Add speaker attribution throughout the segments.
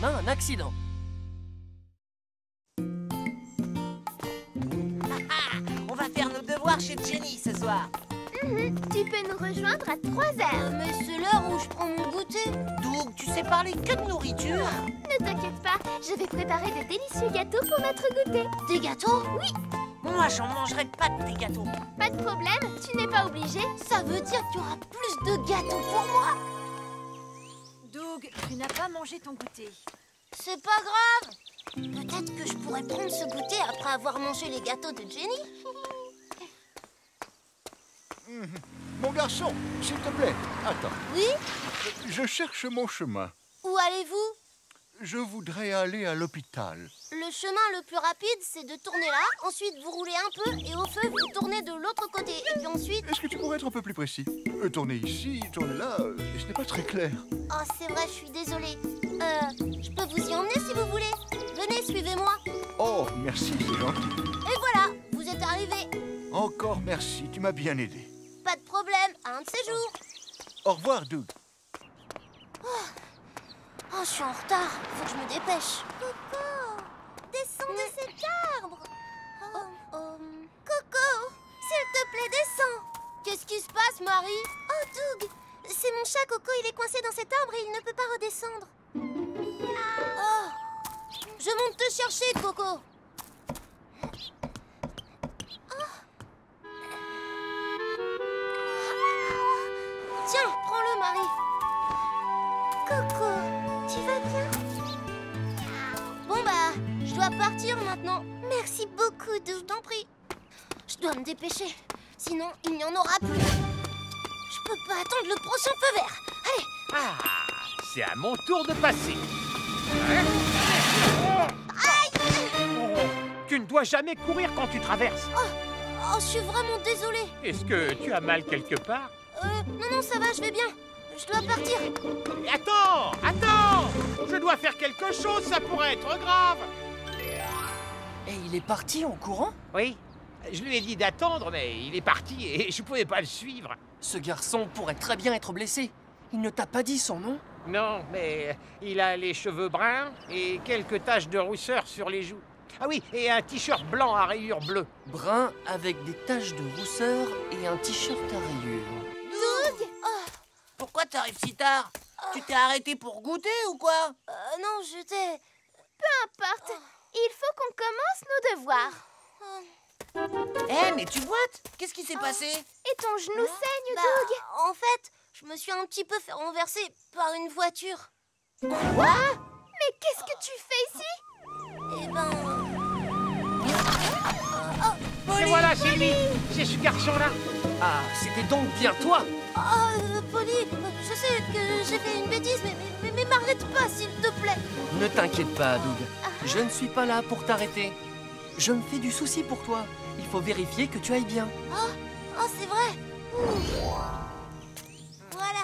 Speaker 1: on a un accident.
Speaker 2: On va faire nos devoirs chez Jenny ce soir.
Speaker 3: Tu peux nous rejoindre à 3h.
Speaker 4: Mais c'est l'heure où je prends mon goûter.
Speaker 2: Doug, tu sais parler que de nourriture.
Speaker 3: Ne t'inquiète pas, je vais préparer de délicieux gâteaux pour notre goûter.
Speaker 4: Des gâteaux?
Speaker 3: Oui,
Speaker 2: Moi, j'en mangerai pas de tes gâteaux.
Speaker 3: pas de problème, tu n'es pas obligé.
Speaker 4: Ça veut dire qu'il y aura plus de gâteaux pour moi.
Speaker 5: Doug, tu n'as pas mangé ton goûter.
Speaker 4: C'est pas grave. Peut-être que je pourrais prendre ce goûter après avoir mangé les gâteaux de Jenny.
Speaker 6: Mon garçon, s'il te plaît, attends.
Speaker 4: Oui?
Speaker 6: Je cherche mon chemin.
Speaker 4: Où allez-vous?
Speaker 6: Je voudrais aller à l'hôpital.
Speaker 4: Le chemin le plus rapide, c'est de tourner là, ensuite vous roulez un peu et au feu, vous tournez de l'autre côté. Et puis ensuite...
Speaker 6: Est-ce que tu pourrais être un peu plus précis? Tourner ici, tourner là, ce n'est pas très clair.
Speaker 4: Oh, c'est vrai, je suis désolée. Je peux vous y emmener si vous voulez. Venez, suivez-moi.
Speaker 6: Oh, merci, c'est gentil.
Speaker 4: Et voilà, vous êtes arrivés.
Speaker 6: Encore merci, tu m'as bien aidé.
Speaker 4: Pas de problème, à un de ces jours.
Speaker 6: Au revoir, Doug.
Speaker 4: Oh, je suis en retard. Faut que je me dépêche. Coco, descends de cet arbre. Coco, s'il te plaît, descends. Qu'est-ce qui se passe, Marie? Oh, Doug, c'est mon chat Coco. Il est coincé dans cet arbre et il ne peut pas redescendre. Oh, je monte te chercher, Coco. Tiens, prends-le, Marie. Coco, tu vas bien? Bon bah, je dois partir maintenant. Merci beaucoup, Doug. Je t'en prie. Je dois me dépêcher, sinon il n'y en aura plus. Je peux pas attendre le prochain feu vert. Allez.
Speaker 7: Ah, c'est à mon tour de passer. Tu ne dois jamais courir quand tu traverses.
Speaker 4: Oh, je suis vraiment désolée.
Speaker 7: Est-ce que tu as mal quelque part?
Speaker 4: Non, ça va, je vais bien. Je dois partir.
Speaker 7: Attends! Je dois faire quelque chose, ça pourrait être grave.
Speaker 1: Et il est parti en courant?
Speaker 7: Oui, je lui ai dit d'attendre, mais il est parti et je pouvais pas le suivre.
Speaker 1: Ce garçon pourrait très bien être blessé. Il ne t'a pas dit son nom?
Speaker 7: Non, mais il a les cheveux bruns et quelques taches de rousseur sur les joues. Ah oui, et un t-shirt blanc à rayures bleues.
Speaker 1: Brun avec des taches de rousseur et un t-shirt à rayures.
Speaker 4: Doug.
Speaker 2: Pourquoi t'arrives si tard? Tu t'es arrêté pour goûter ou quoi?
Speaker 4: Non, j'étais...
Speaker 3: Peu importe, il faut qu'on commence nos devoirs.
Speaker 2: Eh, mais tu boites? Qu'est-ce qui s'est passé?
Speaker 3: Et ton genou saigne,
Speaker 4: Bah,
Speaker 3: Doug?
Speaker 4: en fait, je me suis un petit peu fait renverser par une voiture.
Speaker 3: Mais qu'est-ce que tu fais ici?
Speaker 4: Eh ben...
Speaker 7: Et voilà, c'est lui. C'est ce garçon-là.
Speaker 1: Ah, c'était donc bien toi?
Speaker 4: Polly, je sais que j'ai fait une bêtise, mais m'arrête pas, s'il te plaît.
Speaker 1: Ne t'inquiète pas, Doug. Je ne suis pas là pour t'arrêter. Je me fais du souci pour toi. Il faut vérifier que tu ailles bien.
Speaker 4: Oh, c'est vrai. Voilà.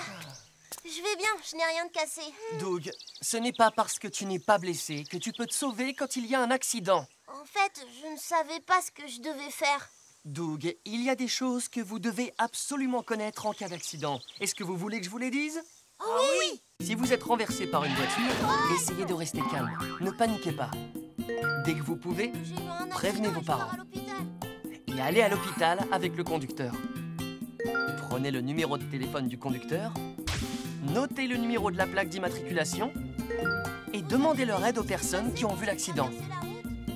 Speaker 4: Je vais bien, je n'ai rien de cassé.
Speaker 1: Doug, ce n'est pas parce que tu n'es pas blessé que tu peux te sauver quand il y a un accident.
Speaker 4: En fait, je ne savais pas ce que je devais faire.
Speaker 1: Doug, il y a des choses que vous devez absolument connaître en cas d'accident. Est-ce que vous voulez que je vous les dise?
Speaker 4: Oui.
Speaker 1: Si vous êtes renversé par une voiture, essayez de rester calme. Ne paniquez pas. Dès que vous pouvez,
Speaker 4: J'ai eu un
Speaker 1: prévenez
Speaker 4: accident
Speaker 1: vos
Speaker 4: et je pars
Speaker 1: parents.
Speaker 4: à l'hôpital.
Speaker 1: Et allez à l'hôpital avec le conducteur. Prenez le numéro de téléphone du conducteur, notez le numéro de la plaque d'immatriculation et demandez leur aide aux personnes qui ont vu l'accident.
Speaker 4: C'est la route.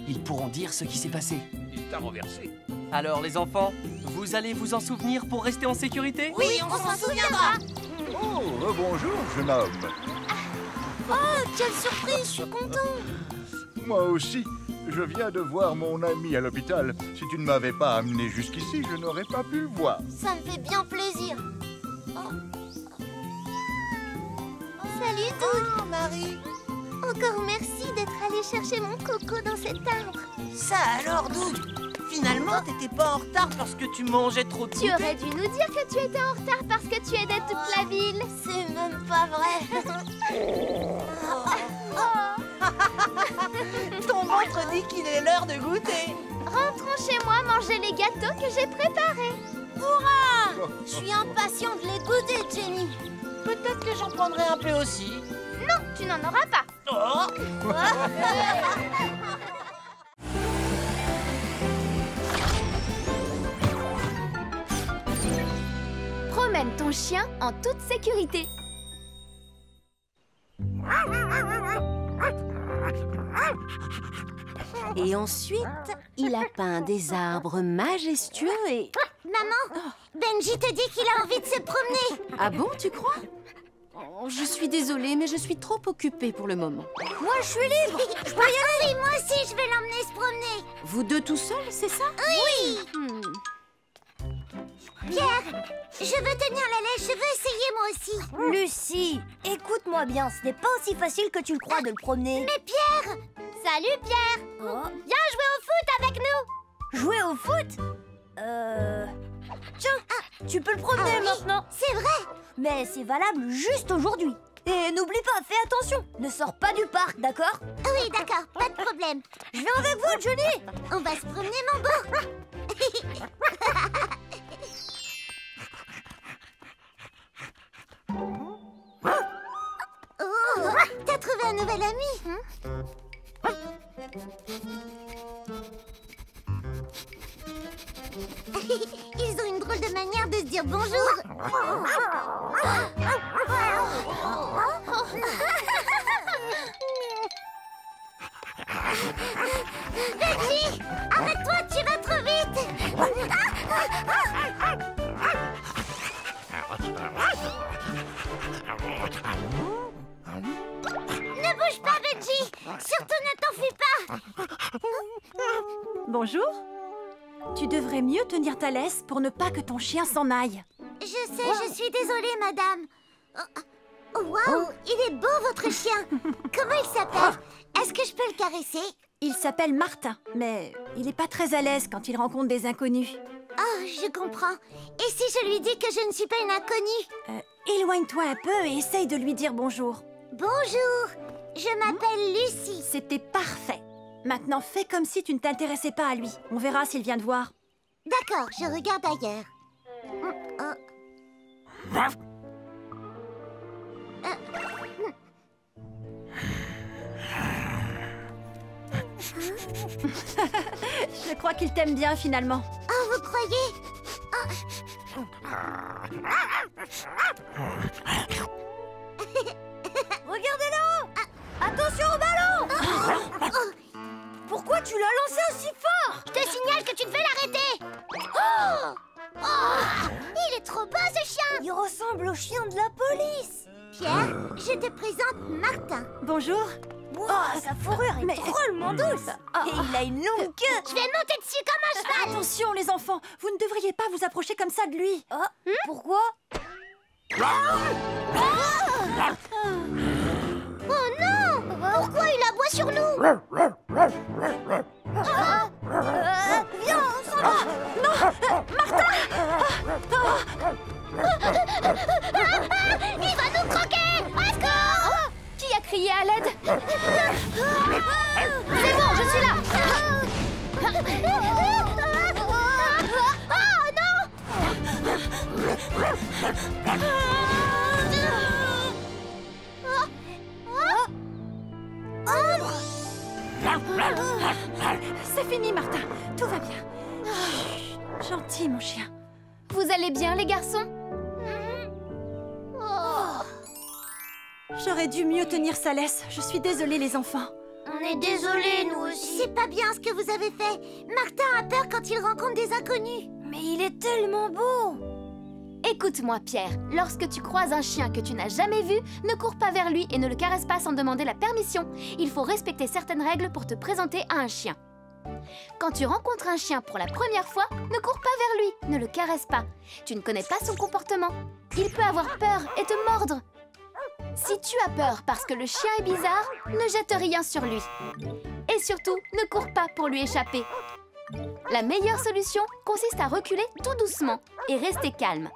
Speaker 1: Ils pourront dire ce qui s'est passé.
Speaker 7: Il t'a renversé.
Speaker 1: Alors les enfants, vous allez vous en souvenir pour rester en sécurité?
Speaker 4: Oui, on s'en souviendra.
Speaker 6: Oh, bonjour, jeune homme.
Speaker 4: Oh, quelle surprise, je suis content.
Speaker 6: Moi aussi, je viens de voir mon ami à l'hôpital. Si tu ne m'avais pas amené jusqu'ici, je n'aurais pas pu le voir.
Speaker 4: Ça me fait bien plaisir. Salut, Doug.
Speaker 2: Marie.
Speaker 4: Encore merci d'être allé chercher mon coco dans cet arbre.
Speaker 2: Ça alors, Doug? Finalement, t'étais pas en retard parce que tu mangeais trop de
Speaker 3: Tu
Speaker 2: goûter.
Speaker 3: aurais dû nous dire que tu étais en retard parce que tu aidais toute la ville.
Speaker 4: C'est même pas vrai.
Speaker 2: Ton ventre dit qu'il est l'heure de goûter.
Speaker 3: Rentrons chez moi manger les gâteaux que j'ai préparés.
Speaker 4: Je suis impatient de les goûter, Jenny.
Speaker 2: Peut-être que j'en prendrai un peu aussi.
Speaker 3: Non, tu n'en auras pas. Promène ton chien en toute sécurité.
Speaker 8: Et ensuite, il a peint des arbres majestueux et...
Speaker 4: Maman, Benji te dit qu'il a envie de se promener.
Speaker 8: Ah bon, tu crois? Oh, je suis désolée, mais je suis trop occupée pour le moment.
Speaker 4: Moi, je suis libre. Je peux y aller. Oui, moi aussi, je vais l'emmener se promener.
Speaker 8: Vous deux tout seuls, c'est ça?
Speaker 4: Oui. Pierre, je veux tenir la lèche, je veux essayer moi aussi.
Speaker 9: Lucie, écoute-moi bien, ce n'est pas aussi facile que tu le crois de le promener.
Speaker 4: Mais Pierre!
Speaker 3: Salut Pierre. Viens jouer au foot avec nous.
Speaker 9: Jouer au foot? Tiens, tu peux le promener maintenant.
Speaker 4: C'est vrai.
Speaker 9: Mais c'est valable juste aujourd'hui. Et n'oublie pas, fais attention, ne sors pas du parc, d'accord?
Speaker 4: Oui, d'accord, pas de problème.
Speaker 9: Je viens avec vous, Johnny.
Speaker 4: On va se promener, mon beau. Oh, t'as trouvé un nouvel ami, hein? Ils ont une drôle de manière de se dire bonjour. Benji, arrête-toi, tu vas trop vite. Ne bouge pas, Benji. Surtout ne t'enfuis pas.
Speaker 5: Bonjour. Tu devrais mieux tenir ta laisse pour ne pas que ton chien s'en aille.
Speaker 4: Je sais, je suis désolée, madame. Waouh, il est beau, votre chien. Comment il s'appelle? Est-ce que je peux le caresser?
Speaker 5: Il s'appelle Martin, mais il n'est pas très à l'aise quand il rencontre des inconnus.
Speaker 4: Oh, je comprends. Et si je lui dis que je ne suis pas une inconnue?
Speaker 5: Éloigne-toi un peu et essaye de lui dire bonjour.
Speaker 4: Bonjour, je m'appelle Lucie.
Speaker 5: C'était parfait. Maintenant, fais comme si tu ne t'intéressais pas à lui. On verra s'il vient te voir.
Speaker 4: D'accord, je regarde ailleurs.
Speaker 5: Je crois qu'il t'aime bien finalement.
Speaker 4: Oh, vous croyez?
Speaker 9: Regardez là-haut. Attention au ballon. Pourquoi tu l'as lancé aussi fort?
Speaker 4: Je te signale que tu devais l'arrêter. Il est trop beau, ce chien.
Speaker 9: Il ressemble au chien de la police.
Speaker 4: Pierre, je te présente Martin.
Speaker 5: Bonjour.
Speaker 9: Wow, sa fourrure est drôlement douce. Et il a une longue queue.
Speaker 4: Je vais monter dessus comme un cheval.
Speaker 5: Attention les enfants, vous ne devriez pas vous approcher comme ça de lui.
Speaker 9: Pourquoi?
Speaker 4: Oh non! Pourquoi il aboie sur nous?
Speaker 9: Viens, on s'en va.
Speaker 4: Il va nous croquer! Au secours!
Speaker 3: Qui a crié à l'aide? C'est bon, je suis là.
Speaker 4: Oh non!
Speaker 5: C'est fini Martin, tout va bien. Gentil mon chien.
Speaker 3: Vous allez bien les garçons?
Speaker 5: J'aurais dû mieux tenir sa laisse. Je suis désolée les enfants.
Speaker 4: On est désolés, nous aussi. C'est pas bien ce que vous avez fait. Martin a peur quand il rencontre des inconnus.
Speaker 9: Mais il est tellement beau.
Speaker 3: Écoute-moi Pierre, lorsque tu croises un chien que tu n'as jamais vu, ne cours pas vers lui et ne le caresse pas sans demander la permission. Il faut respecter certaines règles pour te présenter à un chien. Quand tu rencontres un chien pour la première fois, ne cours pas vers lui, ne le caresse pas. Tu ne connais pas son comportement. Il peut avoir peur et te mordre. Si tu as peur parce que le chien est bizarre, ne jette rien sur lui. Et surtout, ne cours pas pour lui échapper. La meilleure solution consiste à reculer tout doucement et rester calme.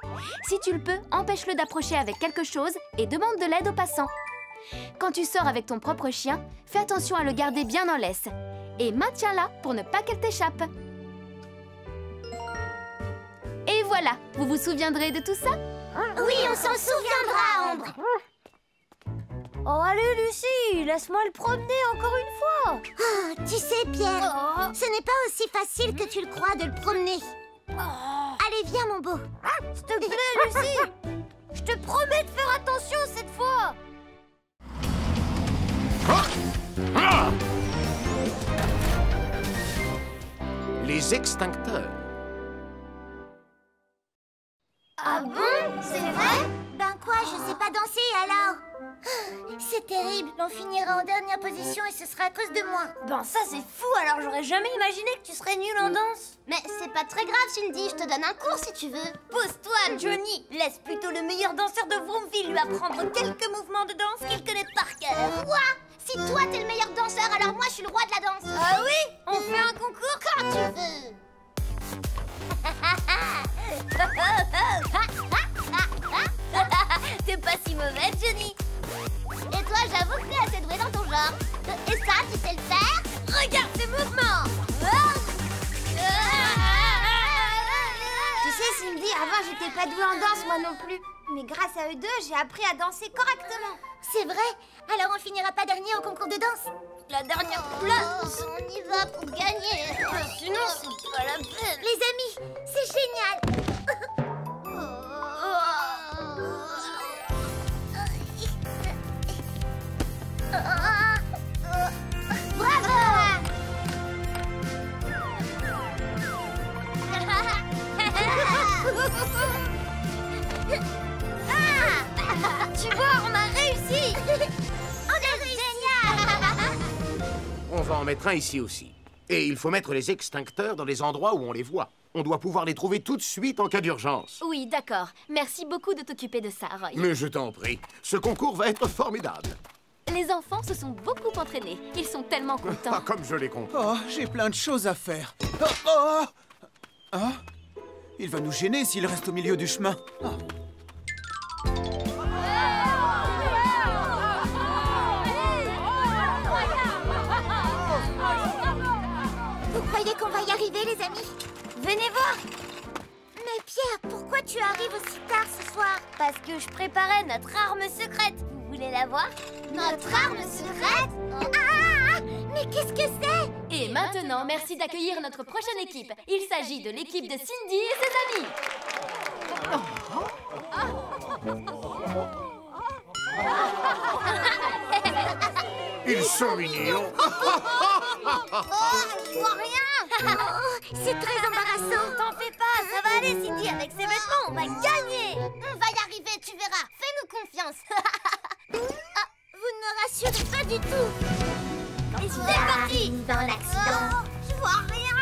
Speaker 3: Si tu le peux, empêche-le d'approcher avec quelque chose et demande de l'aide aux passants. Quand tu sors avec ton propre chien, fais attention à le garder bien en laisse et maintiens-la pour ne pas qu'elle t'échappe. Et voilà, vous vous souviendrez de tout ça?
Speaker 4: Oui, on s'en souviendra, Ambre.
Speaker 9: Oh, allez, Lucie, laisse-moi le promener encore une fois.
Speaker 4: Oh, tu sais, Pierre, ce n'est pas aussi facile que tu le crois de le promener. Allez, viens, mon beau.
Speaker 9: S'il te plaît, Lucie. Je te promets de faire attention cette fois.
Speaker 7: Les extincteurs.
Speaker 4: Ah bon? C'est vrai? Ben quoi, je sais pas danser alors? C'est terrible, on finira en dernière position et ce sera à cause de moi.
Speaker 9: Ben ça c'est fou, alors j'aurais jamais imaginé que tu serais nulle en danse.
Speaker 4: Mais c'est pas très grave, Cindy, je te donne un cours si tu veux.
Speaker 9: Pose-toi, Johnny. Laisse plutôt le meilleur danseur de Vroomville lui apprendre quelques mouvements de danse qu'il connaît par cœur.
Speaker 4: Quoi? Si toi t'es le meilleur danseur, alors moi je suis le roi de la danse.
Speaker 9: Ah oui? On fait un concours
Speaker 4: quand tu veux.
Speaker 9: T'es pas si mauvaise, Johnny.
Speaker 4: Et toi, j'avoue que t'es assez doué dans ton genre. Et ça, tu sais le faire?
Speaker 9: Regarde ces mouvements.
Speaker 4: Tu sais, Cindy, avant, j'étais pas douée en danse, moi non plus. Mais grâce à eux deux, j'ai appris à danser correctement. C'est vrai? Alors on finira pas dernier au concours de danse?
Speaker 9: La dernière place.
Speaker 4: On y va pour gagner.
Speaker 9: Sinon, c'est pas la peine.
Speaker 4: Les amis, c'est génial. Bravo!
Speaker 9: Tu vois, on a réussi.
Speaker 4: On a réussi. Génial.
Speaker 7: On va en mettre un ici aussi. Et il faut mettre les extincteurs dans les endroits où on les voit. On doit pouvoir les trouver tout de suite en cas d'urgence.
Speaker 3: Oui, d'accord. Merci beaucoup de t'occuper de ça, Roy.
Speaker 7: Mais je t'en prie, ce concours va être formidable.
Speaker 3: Les enfants se sont beaucoup entraînés. Ils sont tellement contents.
Speaker 7: Ah, comme je les comprends.
Speaker 10: Oh, j'ai plein de choses à faire. Oh, oh. Ah, il va nous gêner s'il reste au milieu du chemin. Oh.
Speaker 4: Vous croyez qu'on va y arriver, les amis? Venez voir. Mais Pierre, pourquoi tu arrives aussi tard ce soir?
Speaker 9: Parce que je préparais notre arme secrète. Vous voulez la voir?
Speaker 4: Notre arme secrète? Ah! Mais qu'est-ce que c'est?
Speaker 3: Et maintenant, merci d'accueillir notre prochaine équipe. Il s'agit de l'équipe de Cindy et ses amis.
Speaker 7: Ils sont mignons.
Speaker 4: Je vois rien. C'est très embarrassant.
Speaker 9: T'en fais pas, ça va aller, Cindy. Avec ces vêtements, on va gagner.
Speaker 4: On va y arriver, tu verras. Fais-nous confiance. Vous ne me rassurez pas du tout.
Speaker 9: Et c'est parti.
Speaker 4: Dans l'accident, je vois rien.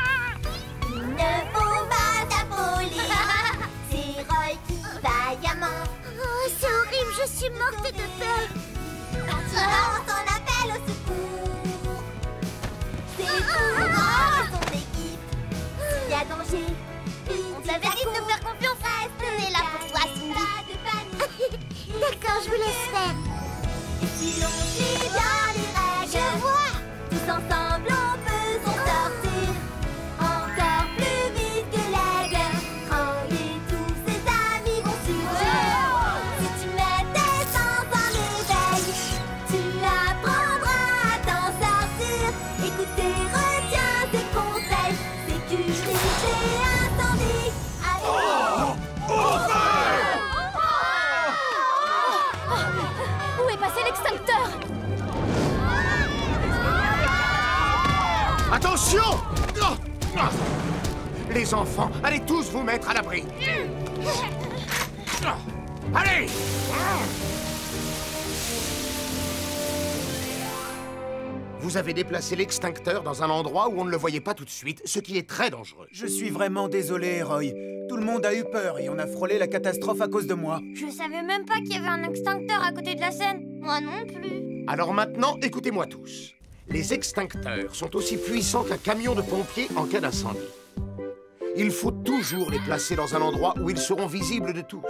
Speaker 9: Il ne faut pas t'affoler. C'est Roy qui va diamant.
Speaker 4: Oh, c'est horrible, je suis morte de peur.
Speaker 9: Quand il lance son appel au secours, c'est pour son équipe. S'il y a danger,
Speaker 4: On t'avait dit de nous faire confiance. On est là pour toi, Cindy. D'accord, je vous laisse faire.
Speaker 9: Et si l'on suit bien les règles,
Speaker 4: Je vois.
Speaker 9: tous ensemble on peut s'en sortir. Encore plus vite que l'aigle. Roy et tous ses amis vont surgir. Si tu mets tes sens en éveil, tu apprendras à t'en sortir. Écoutez, retiens tes conseils. Sécurité, incendie.
Speaker 3: Où est passé l'extincteur?
Speaker 7: Attention! Les enfants, allez tous vous mettre à l'abri. Allez! Vous avez déplacé l'extincteur dans un endroit où on ne le voyait pas tout de suite, ce qui est très dangereux.
Speaker 10: Je suis vraiment désolé, Roy. Tout le monde a eu peur et on a frôlé la catastrophe à cause de moi.
Speaker 9: Je savais même pas qu'il y avait un extincteur à côté de la scène.
Speaker 4: Moi non plus.
Speaker 7: Alors maintenant, écoutez-moi tous. Les extincteurs sont aussi puissants qu'un camion de pompiers en cas d'incendie. Il faut toujours les placer dans un endroit où ils seront visibles de tous.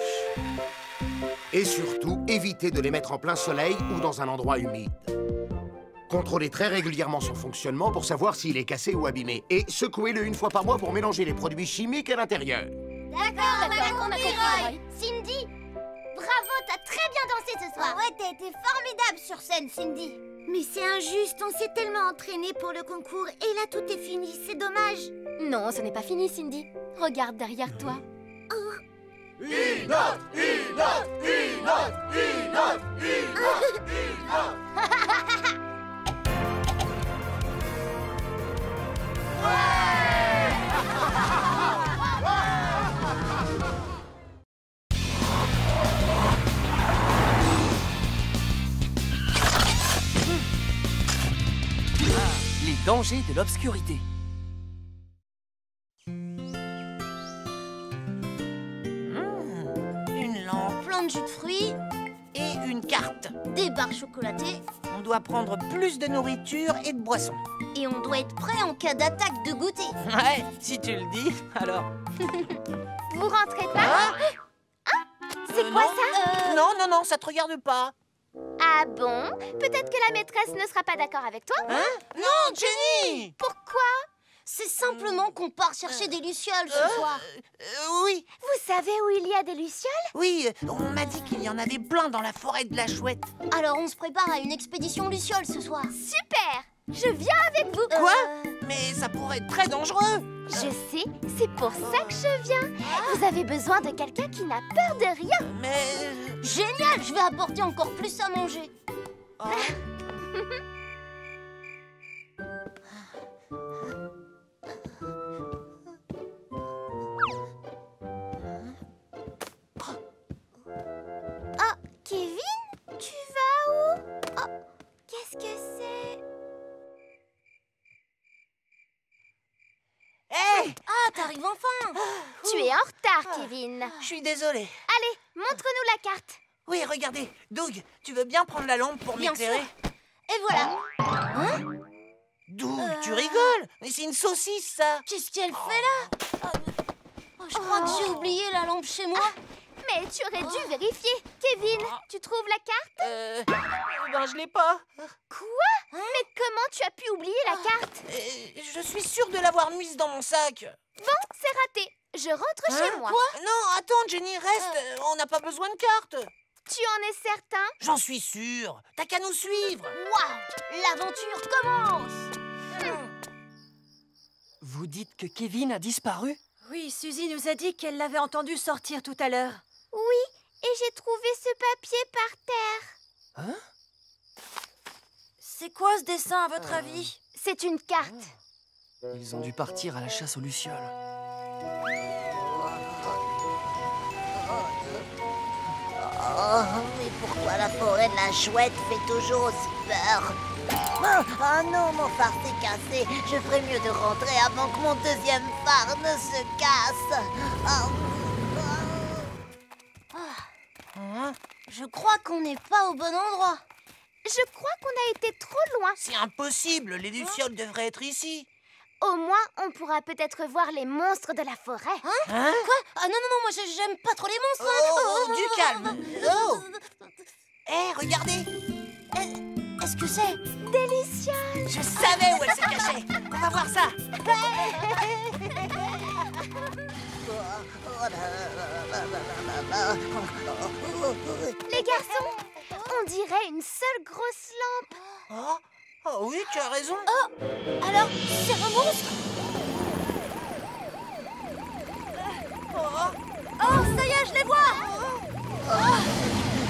Speaker 7: Et surtout, évitez de les mettre en plein soleil ou dans un endroit humide. Contrôlez très régulièrement son fonctionnement pour savoir s'il est cassé ou abîmé. Et secouez-le une fois par mois pour mélanger les produits chimiques à l'intérieur.
Speaker 4: D'accord,
Speaker 3: on a compris, Roy.
Speaker 4: Cindy, Bravo, t'as très bien dansé ce soir. Ouais, t'as été formidable sur scène, Cindy. Mais c'est injuste, on s'est tellement entraîné pour le concours et là tout est fini, c'est dommage.
Speaker 3: Non, ce n'est pas fini, Cindy. Regarde derrière toi.
Speaker 1: Les dangers de l'obscurité.
Speaker 2: Une lampe,
Speaker 4: Plein de jus de fruits,
Speaker 2: et une carte.
Speaker 4: des barres chocolatées
Speaker 2: On doit prendre plus de nourriture et de boissons.
Speaker 4: et on doit être prêt en cas d'attaque de goûter.
Speaker 2: Ouais, si tu le dis, alors.
Speaker 3: Vous rentrez pas? C'est quoi ça?
Speaker 2: Non, ça te regarde pas.
Speaker 3: Ah bon? Peut-être que la maîtresse ne sera pas d'accord avec toi?
Speaker 2: Hein? Non, Jenny!
Speaker 3: Pourquoi?
Speaker 4: C'est simplement qu'on part chercher des lucioles ce soir.
Speaker 2: Oui,
Speaker 3: Vous savez où il y a des lucioles?
Speaker 2: oui, on m'a dit qu'il y en avait plein dans la forêt de la Chouette.
Speaker 4: Alors on se prépare à une expédition luciole ce soir.
Speaker 3: Super! Je viens avec vous!
Speaker 2: Quoi? Mais ça pourrait être très dangereux.
Speaker 3: Je sais, c'est pour ça que je viens. Vous avez besoin de quelqu'un qui n'a peur de rien.
Speaker 2: Mais...
Speaker 4: Génial, je vais apporter encore plus à manger.
Speaker 2: Oh.
Speaker 3: Oh, Kevin? Tu vas où? Oh, qu'est-ce que c'est?
Speaker 2: Hé!
Speaker 4: Ah, t'arrives enfin.
Speaker 3: Tu es en retard, Kevin.
Speaker 2: Je suis désolé.
Speaker 3: Allez, montre-nous la carte.
Speaker 2: Oui, regardez. Doug, tu veux bien prendre la lampe pour
Speaker 4: Bien
Speaker 2: m'éclairer?
Speaker 4: sûr. Et voilà.
Speaker 2: Doug, tu rigoles? Mais c'est une saucisse, ça.
Speaker 4: Qu'est-ce qu'elle fait là? Oh, je crois que j'ai oublié la lampe chez moi.
Speaker 3: Mais tu aurais dû vérifier. Kevin, tu trouves la carte?
Speaker 2: Ben, je l'ai pas.
Speaker 3: Quoi? Mais comment tu as pu oublier la carte?
Speaker 2: Je suis sûre de l'avoir mise dans mon sac.
Speaker 3: Bon, c'est raté. Je rentre chez moi.
Speaker 2: Non, attends, Jenny, reste. On n'a pas besoin de carte.
Speaker 3: Tu en es certain?
Speaker 2: J'en suis sûre. T'as qu'à nous suivre.
Speaker 4: Waouh, l'aventure commence.
Speaker 1: Vous dites que Kevin a disparu?
Speaker 5: Oui, Suzy nous a dit qu'elle l'avait entendu sortir tout à l'heure.
Speaker 3: Oui, et j'ai trouvé ce papier par terre.
Speaker 1: Hein?
Speaker 5: C'est quoi ce dessin, à votre avis?
Speaker 3: C'est une carte.
Speaker 1: Ils ont dû partir à la chasse aux lucioles.
Speaker 4: Oh, mais pourquoi la forêt de la Chouette fait toujours aussi peur? Oh non, mon phare s'est cassé. Je ferais mieux de rentrer avant que mon deuxième phare ne se casse. Je crois qu'on n'est pas au bon endroit.
Speaker 3: Je crois qu'on a été trop loin.
Speaker 2: C'est impossible. Les lucioles devraient être ici.
Speaker 3: Au moins, on pourra peut-être voir les monstres de la forêt.
Speaker 2: Hein?
Speaker 4: Quoi? Ah non, moi j'aime pas trop les monstres.
Speaker 2: Oh, du calme. Oh. Hé, regardez.
Speaker 4: Est-ce que c'est?
Speaker 3: Des lucioles.
Speaker 2: Je savais où elle se cachait. On va voir ça.
Speaker 3: Les garçons, on dirait une seule grosse lampe.
Speaker 2: Oh oui, tu as raison.
Speaker 4: Alors, c'est un monstre?
Speaker 5: Oh, ça y est, je les vois!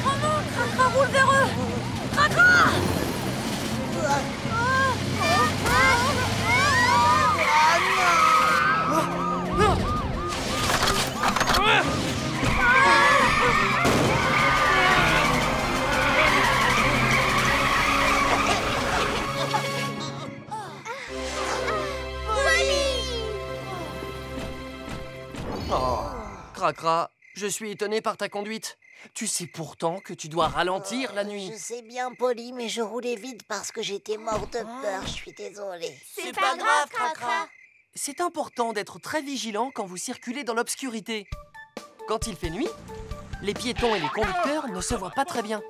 Speaker 5: Oh non, Cracra roule vers eux! Cracra!
Speaker 1: Oh, Cracra, je suis étonné par ta conduite. Tu sais pourtant que tu dois ralentir la nuit.
Speaker 4: Je sais bien, Polly, mais je roulais vite parce que j'étais morte de peur. Je suis désolée.
Speaker 2: C'est pas grave, Cracra.
Speaker 1: C'est important d'être très vigilant quand vous circulez dans l'obscurité. Quand il fait nuit, les piétons et les conducteurs ne se voient pas très bien.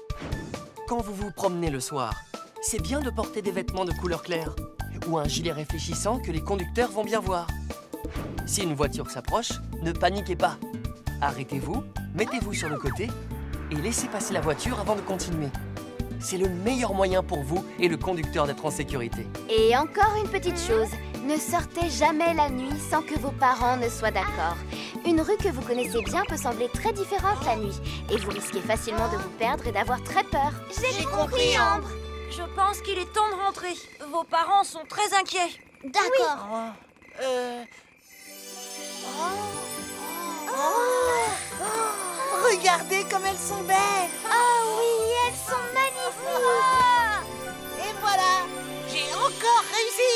Speaker 1: Quand vous vous promenez le soir, c'est bien de porter des vêtements de couleur claire ou un gilet réfléchissant que les conducteurs vont bien voir. Si une voiture s'approche, ne paniquez pas. Arrêtez-vous, mettez-vous sur le côté et laissez passer la voiture avant de continuer. C'est le meilleur moyen pour vous et le conducteur d'être en sécurité.
Speaker 3: Et encore une petite chose, ne sortez jamais la nuit sans que vos parents ne soient d'accord. Une rue que vous connaissez bien peut sembler très différente la nuit, et vous risquez facilement de vous perdre et d'avoir très peur.
Speaker 4: J'ai compris, Ambre.
Speaker 5: Je pense qu'il est temps de rentrer. Vos parents sont très inquiets.
Speaker 4: D'accord.
Speaker 2: Regardez comme elles sont belles.
Speaker 3: Oh oui, elles sont magnifiques.
Speaker 2: Et voilà, j'ai encore réussi.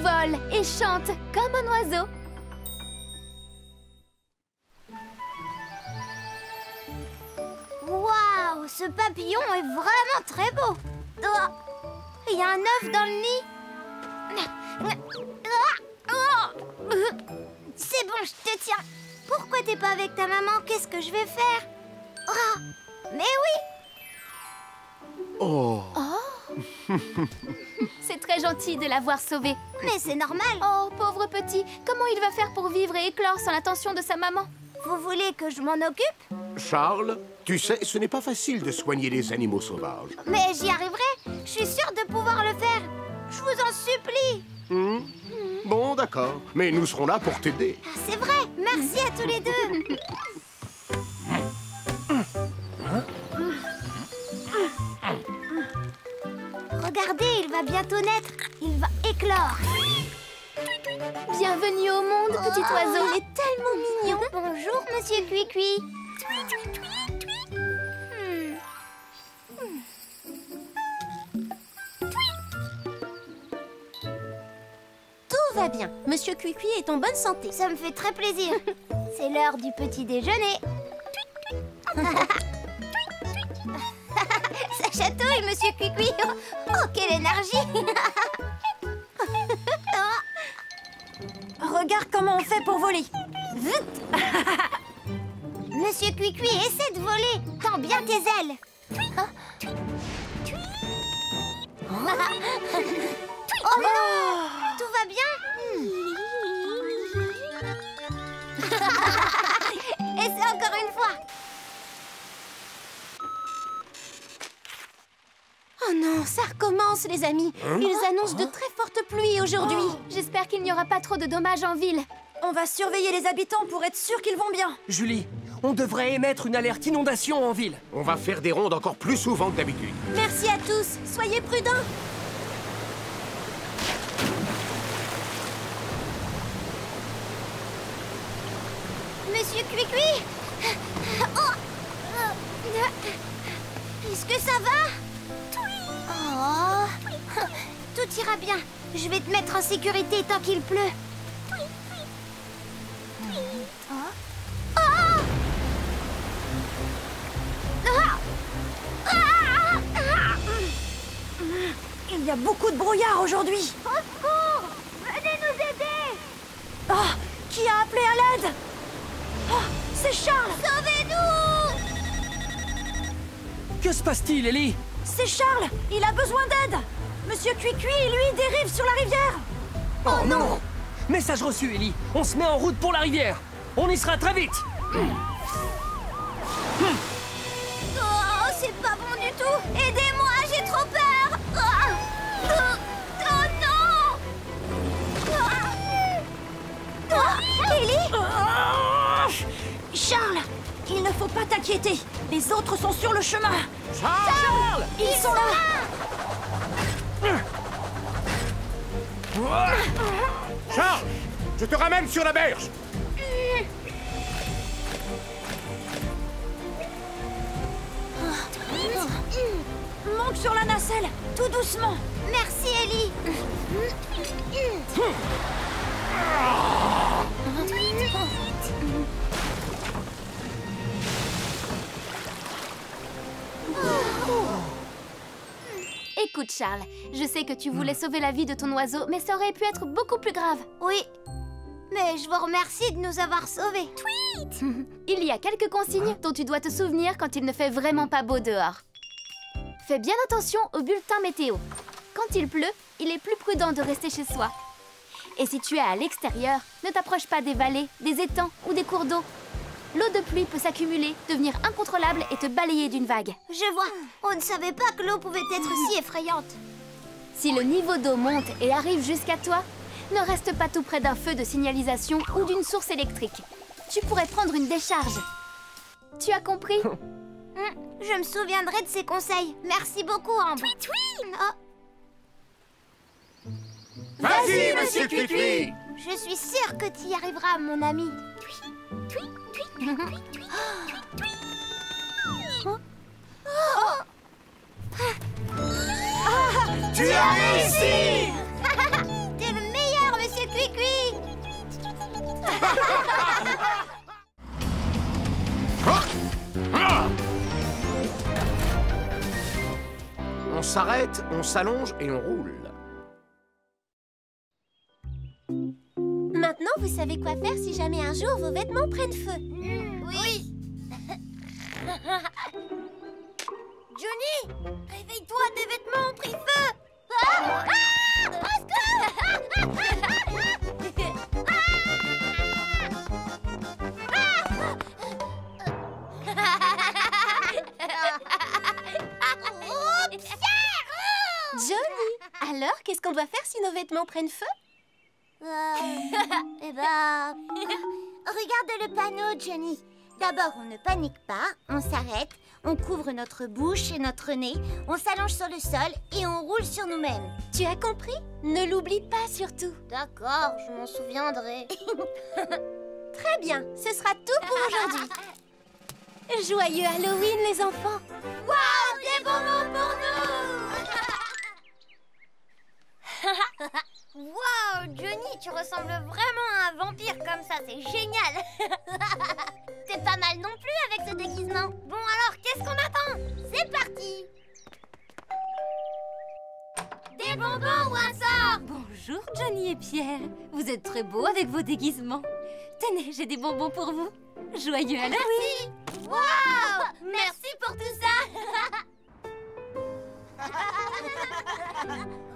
Speaker 3: Vole et chante comme un oiseau.
Speaker 4: Waouh, ce papillon est vraiment très beau. Oh, il y a un œuf dans le nid. C'est bon, je te tiens. Pourquoi t'es pas avec ta maman? Qu'est-ce que je vais faire? Oh, mais oui.
Speaker 7: Oh.
Speaker 3: C'est très gentil de l'avoir sauvé.
Speaker 4: Mais c'est normal.
Speaker 3: Oh, pauvre petit, comment il va faire pour vivre et éclore sans l'attention de sa maman?
Speaker 4: Vous voulez que je m'en occupe?
Speaker 7: Charles, tu sais, ce n'est pas facile de soigner les animaux sauvages.
Speaker 4: Mais j'y arriverai. Je suis sûre de pouvoir le faire. Je vous en supplie.
Speaker 7: Bon, d'accord. Mais nous serons là pour t'aider.
Speaker 4: Ah, c'est vrai. Merci à tous les deux. Regardez, il va bientôt naître. Il va éclore.
Speaker 3: Bienvenue au monde, petit oiseau.
Speaker 4: Il est tellement mignon. Bonjour, monsieur Cuicui.
Speaker 8: Tout va bien. Monsieur Cuicui est en bonne santé.
Speaker 4: Ça me fait très plaisir. C'est l'heure du petit déjeuner. Ça chatouille, monsieur Cuicui. Oh, quelle énergie.
Speaker 5: Regarde comment on fait pour voler.
Speaker 4: Monsieur Cuicui, essaie de voler. Tends bien tes ailes. Oh non! Tout va bien? Essaie encore une fois.
Speaker 8: Oh non, ça recommence, les amis. Ils annoncent de très fortes pluies aujourd'hui.
Speaker 3: J'espère qu'il n'y aura pas trop de dommages en ville.
Speaker 5: On va surveiller les habitants pour être sûr qu'ils vont bien.
Speaker 1: Julie, on devrait émettre une alerte inondation en ville.
Speaker 7: On va faire des rondes encore plus souvent que d'habitude.
Speaker 8: Merci à tous. Soyez prudents.
Speaker 4: Monsieur Cuicui. Oh. Est-ce que ça va? Oh. Tout ira bien. Je vais te mettre en sécurité tant qu'il pleut.
Speaker 5: Il y a beaucoup de brouillard aujourd'hui.
Speaker 4: Au secours! Venez nous aider!
Speaker 5: Oh, qui a appelé à l'aide? Oh, c'est Charles.
Speaker 4: Sauvez-nous!
Speaker 1: Que se passe-t-il, Ellie?
Speaker 5: C'est Charles. Il a besoin d'aide. Monsieur Cuicui, lui, dérive sur la rivière.
Speaker 1: Oh non! Message reçu, Ellie. On se met en route pour la rivière. On y sera très vite.
Speaker 4: Oh, c'est pas bon du tout! Aidez-moi, j'ai trop peur! Oh non! Ellie?
Speaker 5: Charles, il ne faut pas t'inquiéter. Les autres sont sur le chemin.
Speaker 7: Charles!
Speaker 5: Ils sont là.
Speaker 7: Charles! Je te ramène sur la berge!
Speaker 5: Monte sur la nacelle, tout doucement.
Speaker 4: Merci, Ellie!
Speaker 3: Écoute, Charles, je sais que tu voulais sauver la vie de ton oiseau, mais ça aurait pu être beaucoup plus grave.
Speaker 4: Oui, mais je vous remercie de nous avoir sauvés.
Speaker 3: Il y a quelques consignes dont tu dois te souvenir quand il ne fait vraiment pas beau dehors. Fais bien attention au bulletin météo. Quand il pleut, il est plus prudent de rester chez soi. Et si tu es à l'extérieur, ne t'approche pas des vallées, des étangs ou des cours d'eau. L'eau de pluie peut s'accumuler, devenir incontrôlable et te balayer d'une vague.
Speaker 4: Je vois, on ne savait pas que l'eau pouvait être si effrayante.
Speaker 3: Si le niveau d'eau monte et arrive jusqu'à toi, ne reste pas tout près d'un feu de signalisation ou d'une source électrique. Tu pourrais prendre une décharge. Tu as compris?
Speaker 4: Je me souviendrai de ces conseils. Merci beaucoup, Ambre.
Speaker 7: Vas-y, monsieur Cuicui!
Speaker 4: Je suis sûre que tu y arriveras, mon ami.
Speaker 7: Tu as réussi!
Speaker 4: T'es le meilleur, monsieur Cuicui.
Speaker 7: On s'arrête, on s'allonge et on roule.
Speaker 4: Maintenant, vous savez quoi faire si jamais un jour vos vêtements prennent feu. Oui. Johnny, réveille-toi, tes vêtements ont pris feu.
Speaker 8: Johnny, alors qu'est-ce qu'on doit faire si nos vêtements prennent feu?
Speaker 4: Eh ben... Regarde le panneau, Johnny. D'abord, on ne panique pas, on s'arrête, on couvre notre bouche et notre nez, on s'allonge sur le sol et on roule sur nous-mêmes.
Speaker 8: Tu as compris? Ne l'oublie pas surtout.
Speaker 4: D'accord, je m'en souviendrai.
Speaker 8: Très bien, ce sera tout pour aujourd'hui. Joyeux Halloween, les enfants!
Speaker 4: Waouh, des bonbons pour nous! Wow, Johnny, tu ressembles vraiment à un vampire comme ça, c'est génial. T'es pas mal non plus avec ce déguisement. Bon alors, qu'est-ce qu'on attend? C'est parti. Des bonbons ou un sort?
Speaker 8: Bonjour Johnny et Pierre. Vous êtes très beaux avec vos déguisements. Tenez, j'ai des bonbons pour vous. Joyeux Halloween!
Speaker 4: Wow, merci pour tout ça.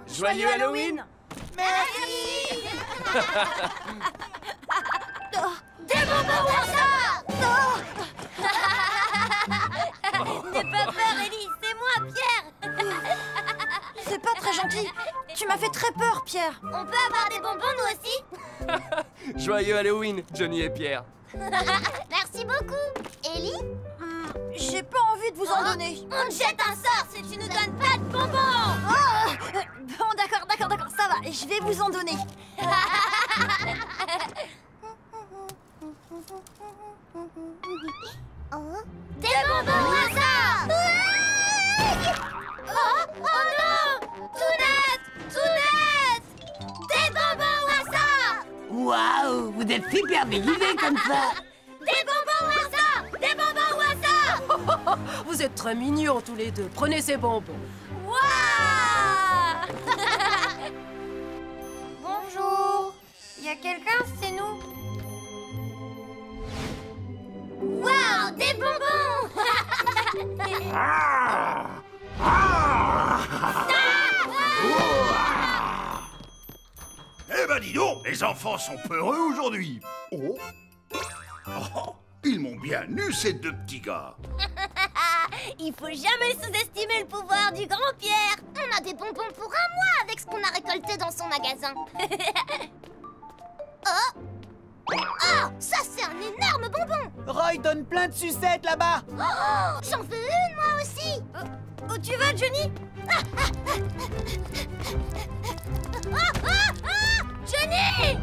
Speaker 1: Joyeux Halloween!
Speaker 4: Merci. Des bonbons ou un sort? N'aie pas peur, Ellie, c'est moi, Pierre.
Speaker 5: C'est pas très gentil. Tu m'as fait très peur, Pierre.
Speaker 4: On peut avoir des bonbons, nous aussi?
Speaker 1: Joyeux Halloween, Johnny et Pierre.
Speaker 4: Merci beaucoup. Ellie?
Speaker 5: J'ai pas envie de vous en donner.
Speaker 4: On te jette un sort si tu nous donnes pas de bonbons.
Speaker 5: Bon, d'accord, ça va. Je vais vous en donner.
Speaker 4: Des bonbons ou un sort? Oh non! Tout net! Des bonbons ou un sort?
Speaker 2: Waouh, vous êtes super déguisés comme ça.
Speaker 4: Des bonbons ou un sort? Des bonbons ou un sort?
Speaker 5: Vous êtes très mignons tous les deux. Prenez ces bonbons.
Speaker 4: Waouh! Bonjour. Y a quelqu'un, c'est nous? Waouh, des bonbons!
Speaker 6: Eh ben dis donc, les enfants sont peureux aujourd'hui. Oh. Oh, ils m'ont bien eu, ces deux petits gars.
Speaker 4: Il faut jamais sous-estimer le pouvoir du grand Pierre. On a des bonbons pour un mois avec ce qu'on a récolté dans son magasin. Oh! Oh, ça c'est un énorme bonbon.
Speaker 10: Roy donne plein de sucettes là-bas.
Speaker 4: Oh, j'en veux une moi aussi. Où tu vas, Johnny? Johnny!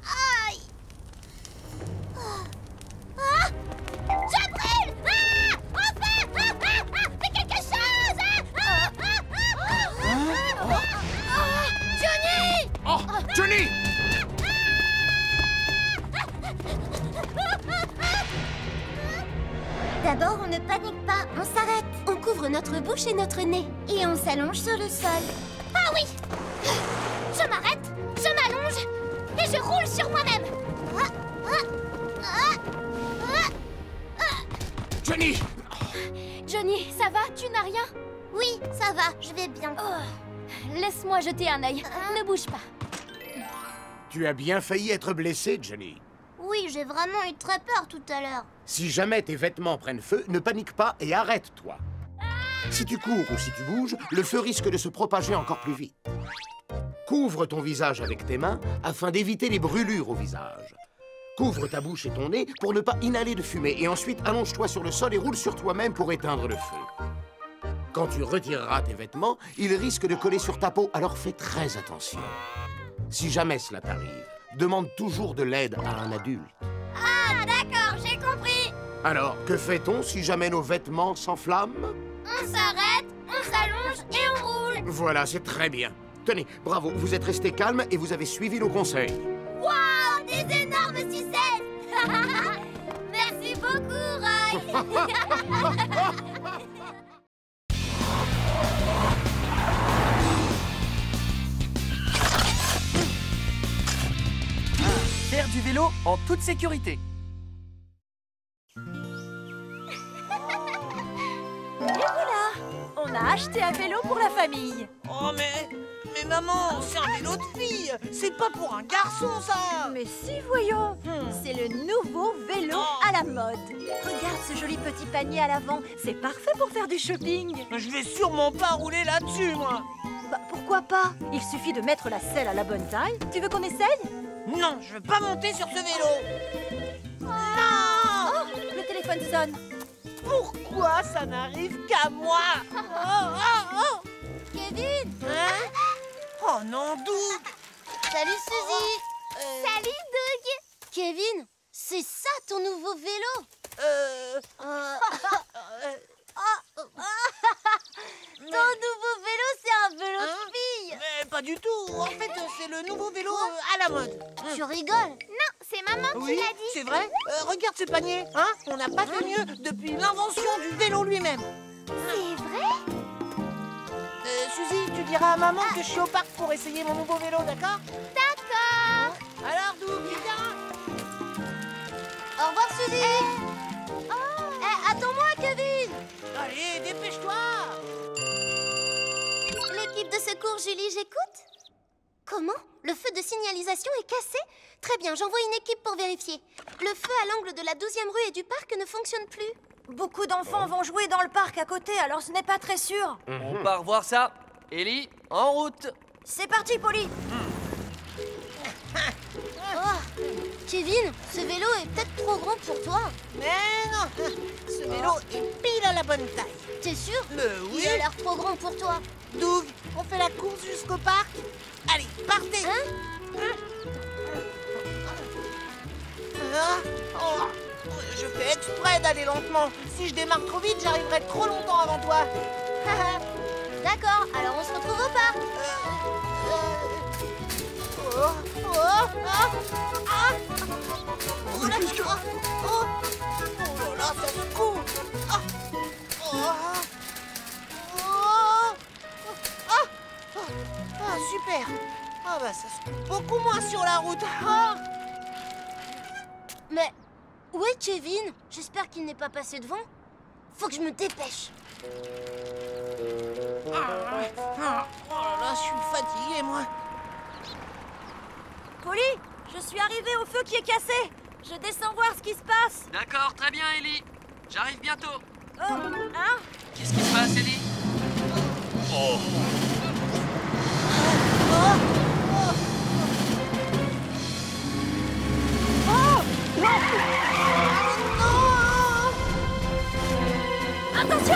Speaker 4: Aïe! Je brûle! Fais quelque chose! Johnny!
Speaker 7: Oh, Johnny!
Speaker 4: D'abord, on ne panique pas, on s'arrête.
Speaker 8: On couvre notre bouche et notre nez.
Speaker 4: Et on s'allonge sur le sol. Ah oui! Je m'arrête, je m'allonge et je roule sur moi-même.
Speaker 7: Johnny!
Speaker 3: Johnny, ça va? Tu n'as rien?
Speaker 4: Oui, ça va, je vais bien.
Speaker 3: Laisse-moi jeter un œil. Ne bouge pas.
Speaker 7: Tu as bien failli être blessé, Johnny.
Speaker 4: Oui, j'ai vraiment eu très peur tout à l'heure.
Speaker 7: Si jamais tes vêtements prennent feu, ne panique pas et arrête-toi. Si tu cours ou si tu bouges, le feu risque de se propager encore plus vite. Couvre ton visage avec tes mains afin d'éviter les brûlures au visage. Couvre ta bouche et ton nez pour ne pas inhaler de fumée et ensuite allonge-toi sur le sol et roule sur toi-même pour éteindre le feu. Quand tu retireras tes vêtements, ils risquent de coller sur ta peau, alors fais très attention. Si jamais cela t'arrive, demande toujours de l'aide à un adulte.
Speaker 4: Ah, d'accord, j'ai compris.
Speaker 7: Alors, que fait-on si jamais nos vêtements s'enflamment?
Speaker 4: On s'arrête, on s'allonge et on roule.
Speaker 7: Voilà, c'est très bien. Tenez, bravo, vous êtes resté calme et vous avez suivi nos conseils.
Speaker 4: Waouh, des énormes sucettes. Merci beaucoup, Roy.
Speaker 1: Faire du vélo en toute sécurité.
Speaker 5: Et voilà! On a acheté un vélo pour la famille.
Speaker 2: Oh, mais maman, c'est un vélo de fille. C'est pas pour un garçon, ça.
Speaker 5: Mais si, voyons! C'est le nouveau vélo à la mode. Regarde ce joli petit panier à l'avant. C'est parfait pour faire du shopping.
Speaker 2: Je vais sûrement pas rouler là-dessus, moi.
Speaker 5: Bah, pourquoi pas? Il suffit de mettre la selle à la bonne taille. Tu veux qu'on essaye?
Speaker 2: Non, je veux pas monter sur ce vélo. Non!
Speaker 5: Oh, le téléphone sonne.
Speaker 2: Pourquoi ça n'arrive qu'à moi?
Speaker 4: Kevin!
Speaker 2: Hein? Oh non, Doug!
Speaker 4: Salut, Suzy! Salut, Doug! Kevin, c'est ça ton nouveau vélo? Ton nouveau vélo, c'est un vélo de fille!
Speaker 2: Mais pas du tout. En fait, c'est le nouveau vélo à la mode.
Speaker 4: Tu rigoles? Non, c'est maman qui
Speaker 2: Oui,
Speaker 4: l'a dit.
Speaker 2: c'est vrai. Regarde ce panier. Hein? On n'a pas fait mieux depuis l'invention du vélo lui-même.
Speaker 4: C'est vrai?
Speaker 2: Suzy, tu diras à maman que je suis au parc pour essayer mon nouveau vélo, d'accord?
Speaker 4: D'accord!
Speaker 2: Alors, Doug, viens.
Speaker 4: Au revoir, Suzy! Attends-moi, Kevin!
Speaker 2: Allez, dépêche-toi!
Speaker 4: L'équipe de secours, Julie, j'écoute? Comment? Le feu de signalisation est cassé? Très bien, j'envoie une équipe pour vérifier. Le feu à l'angle de la 12e rue et du parc ne fonctionne plus.
Speaker 5: Beaucoup d'enfants vont jouer dans le parc à côté, alors ce n'est pas très sûr.
Speaker 1: On part voir ça. Ellie, en route.
Speaker 5: C'est parti, Polly.
Speaker 4: Oh, Kevin, ce vélo est peut-être trop grand pour toi.
Speaker 2: Mais non, ce vélo est pile à la bonne taille.
Speaker 4: T'es sûr?
Speaker 2: Oui.
Speaker 4: Il a l'air trop grand pour toi.
Speaker 2: Doug, on fait la course jusqu'au parc? Allez, partez! Je fais exprès d'aller lentement. Si je démarre trop vite, j'arriverai trop longtemps avant toi.
Speaker 4: D'accord, alors on se retrouve au parc.
Speaker 2: Oh là là, ça secoue. Super. Ah bah ça secoue beaucoup moins sur la route.
Speaker 4: Mais où est Kevin? J'espère qu'il n'est pas passé devant. Faut que je me dépêche.
Speaker 2: Oh là là, je suis fatigué, moi.
Speaker 5: Polly, je suis arrivée au feu qui est cassé. Je descends voir ce qui se passe.
Speaker 1: D'accord, très bien, Ellie. J'arrive bientôt.
Speaker 5: Oh, hein?
Speaker 1: Qu'est-ce qui se passe, Ellie? Oh.
Speaker 5: Attention!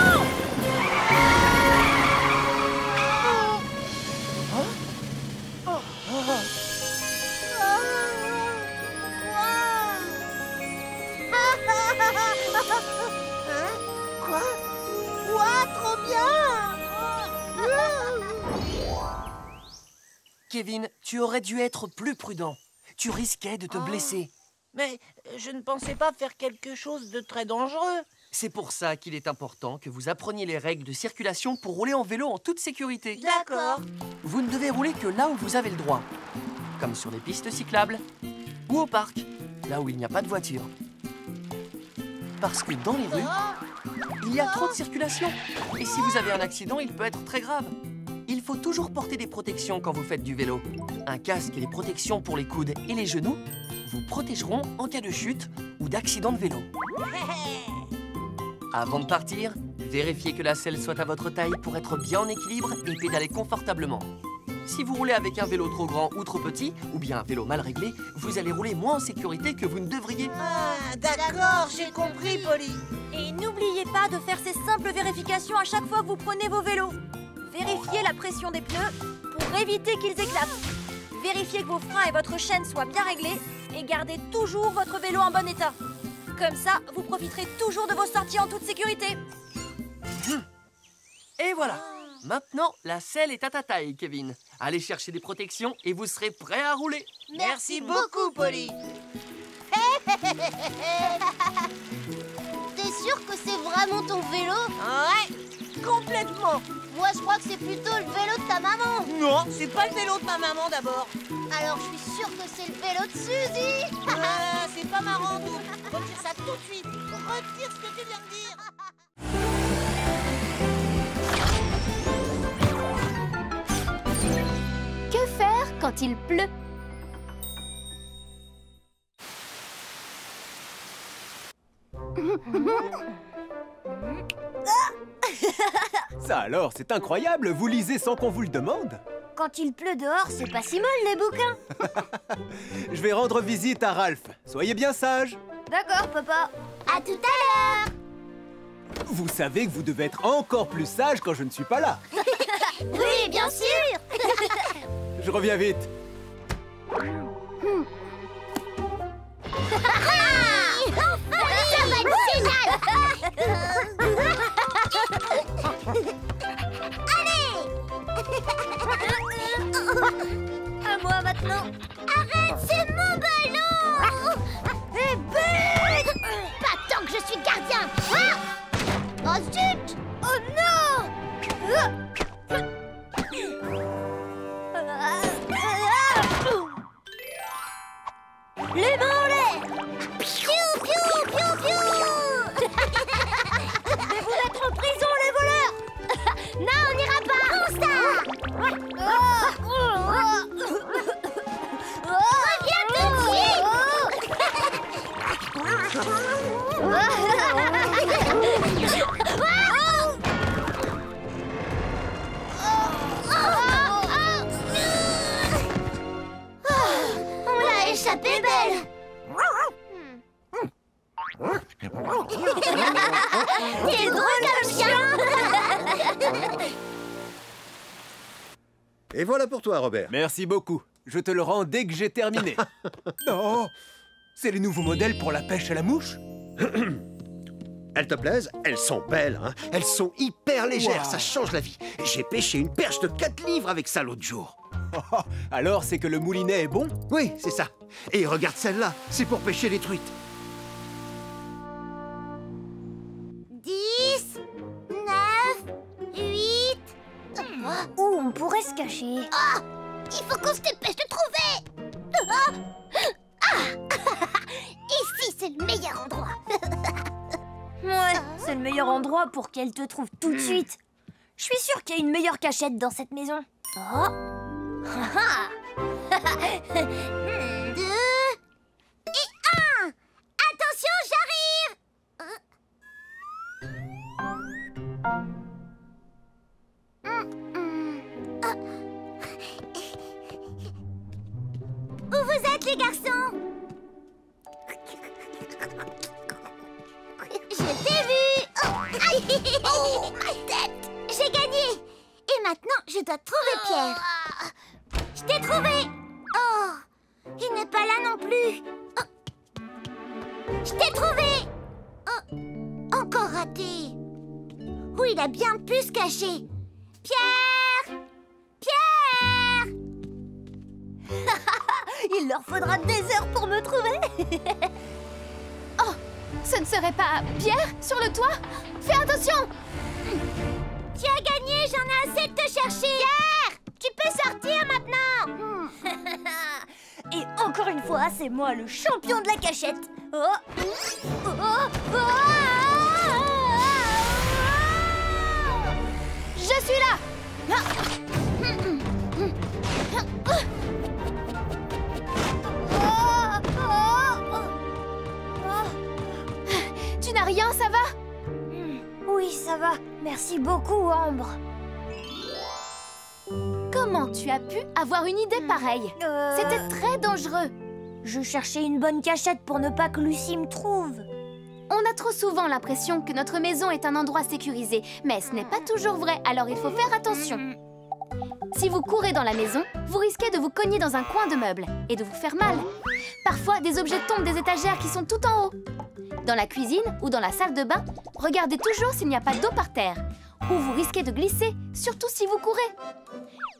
Speaker 2: Quoi? Trop bien!
Speaker 1: Kevin, tu aurais dû être plus prudent. Tu risquais de te blesser.
Speaker 2: Mais je ne pensais pas faire quelque chose de très dangereux.
Speaker 1: C'est pour ça qu'il est important que vous appreniez les règles de circulation pour rouler en vélo en toute sécurité.
Speaker 2: D'accord.
Speaker 1: Vous ne devez rouler que là où vous avez le droit, comme sur les pistes cyclables ou au parc, là où il n'y a pas de voiture. Parce que dans les rues, il y a trop de circulation. Et si vous avez un accident, il peut être très grave. Il faut toujours porter des protections quand vous faites du vélo. Un casque et des protections pour les coudes et les genoux vous protégeront en cas de chute ou d'accident de vélo. Avant de partir, vérifiez que la selle soit à votre taille pour être bien en équilibre et pédaler confortablement. Si vous roulez avec un vélo trop grand ou trop petit, ou bien un vélo mal réglé, vous allez rouler moins en sécurité que vous ne devriez.
Speaker 2: Ah, d'accord, j'ai compris, Polly.
Speaker 5: Et n'oubliez pas de faire ces simples vérifications à chaque fois que vous prenez vos vélos. Vérifiez la pression des pneus pour éviter qu'ils éclatent. Vérifiez que vos freins et votre chaîne soient bien réglés et gardez toujours votre vélo en bon état. Comme ça, vous profiterez toujours de vos sorties en toute sécurité.
Speaker 1: Et voilà. Maintenant, la selle est à ta taille, Kevin. Allez chercher des protections et vous serez prêt à rouler.
Speaker 2: Merci beaucoup, Polly.
Speaker 4: T'es sûr que c'est vraiment ton vélo?
Speaker 2: Ouais, complètement.
Speaker 4: Moi, je crois que c'est plutôt le vélo de ta maman.
Speaker 2: Non, c'est pas le vélo de ma maman d'abord.
Speaker 4: Alors, je suis sûre que c'est le vélo de Suzy.
Speaker 2: C'est pas marrant, tout. Retire ça tout de suite. Retire ce que tu viens de dire.
Speaker 3: Que faire quand il pleut?
Speaker 11: Ça alors, c'est incroyable, vous lisez sans qu'on vous le demande.
Speaker 4: Quand il pleut dehors, c'est pas si mal, les bouquins.
Speaker 11: Je vais rendre visite à Ralph. Soyez bien sage.
Speaker 4: D'accord, papa. À tout à l'heure.
Speaker 11: Vous savez que vous devez être encore plus sage quand je ne suis pas là.
Speaker 4: Oui, bien sûr.
Speaker 11: Je reviens vite.
Speaker 4: Ça va être génial. Allez. À moi maintenant. Arrête, c'est mon ballon. Et bête. Pas tant que je suis gardien. Oh zut. Oh non. Les mains en l'air. Piou, piou, piou, piou. Mais vous êtes en prison, les voleurs. Non, on n'ira pas. Où ça? Reviens tout de suite. On l'a échappé belle. T'es drôle comme chien.
Speaker 7: Et voilà pour toi, Robert.
Speaker 11: Merci beaucoup. Je te le rends dès que j'ai terminé. Non, c'est les nouveaux modèles pour la pêche à la mouche.
Speaker 7: Elles te plaisent? Elles sont belles, hein? Elles sont hyper légères,
Speaker 11: Wow.
Speaker 7: ça change la vie. J'ai pêché une perche de 4 livres avec ça l'autre jour.
Speaker 11: Alors, c'est que le moulinet est bon?
Speaker 7: Oui, c'est ça. Et regarde celle-là, c'est pour pêcher les truites.
Speaker 4: 10, 9, 8... Où on pourrait se cacher? Ah! Il faut qu'on se dépêche de trouver! Ici, c'est le meilleur endroit!
Speaker 5: Ouais, c'est le meilleur endroit pour qu'elle te trouve tout de suite. Je suis sûre qu'il y a une meilleure cachette dans cette maison.
Speaker 4: Oh! 2 et 1! Attention, j'arrive! Où vous êtes, les garçons? Je t'ai vu! Oh, aïe! Oh, ma tête! J'ai gagné! Et maintenant, je dois trouver Pierre. Je t'ai trouvé! Oh! Il n'est pas là non plus! Oh. Je t'ai trouvé! Oh. Encore raté! Où il a bien pu se cacher? Pierre! Pierre!
Speaker 5: Il leur faudra des heures pour me trouver.
Speaker 3: Oh, ce ne serait pas Pierre sur le toit? Fais attention!
Speaker 4: Tu as gagné, j'en ai assez de te chercher! Pierre! Tu peux sortir maintenant!
Speaker 5: Et encore une fois, c'est moi le champion de la cachette.
Speaker 3: Je suis là! Tu n'as rien, ça va?
Speaker 4: Oui, ça va. Merci beaucoup, Ambre.
Speaker 3: Comment tu as pu avoir une idée pareille? C'était très dangereux.
Speaker 4: Je cherchais une bonne cachette pour ne pas que Lucie me trouve.
Speaker 3: On a trop souvent l'impression que notre maison est un endroit sécurisé, mais ce n'est pas toujours vrai, alors il faut faire attention. Si vous courez dans la maison, vous risquez de vous cogner dans un coin de meuble et de vous faire mal. Parfois, des objets tombent des étagères qui sont tout en haut. Dans la cuisine ou dans la salle de bain, regardez toujours s'il n'y a pas d'eau par terre. Ou vous risquez de glisser, surtout si vous courez.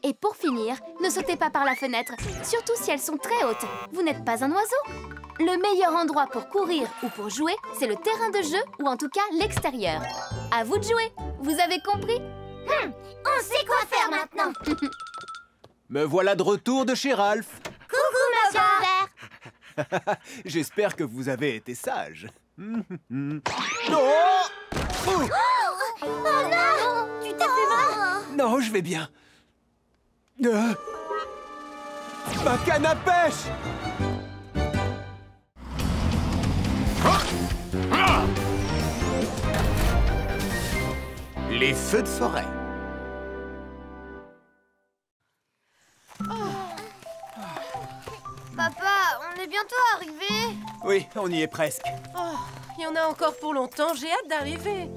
Speaker 3: Et pour finir, ne sautez pas par la fenêtre, surtout si elles sont très hautes. Vous n'êtes pas un oiseau. Le meilleur endroit pour courir ou pour jouer, c'est le terrain de jeu ou en tout cas l'extérieur. À vous de jouer. Vous avez compris?
Speaker 4: On sait quoi faire maintenant.
Speaker 11: Me voilà de retour de chez Ralph.
Speaker 4: Coucou, monsieur Vert.
Speaker 11: J'espère que vous avez été sage. Non!
Speaker 4: Oh non! Tu t'es fait mal?
Speaker 11: Non, je vais bien. Ma canne à pêche!
Speaker 7: Les feux de forêt.
Speaker 4: Papa, on est bientôt arrivé.
Speaker 11: Oui, on y est presque.
Speaker 12: Oh, il y en a encore pour longtemps, j'ai hâte d'arriver.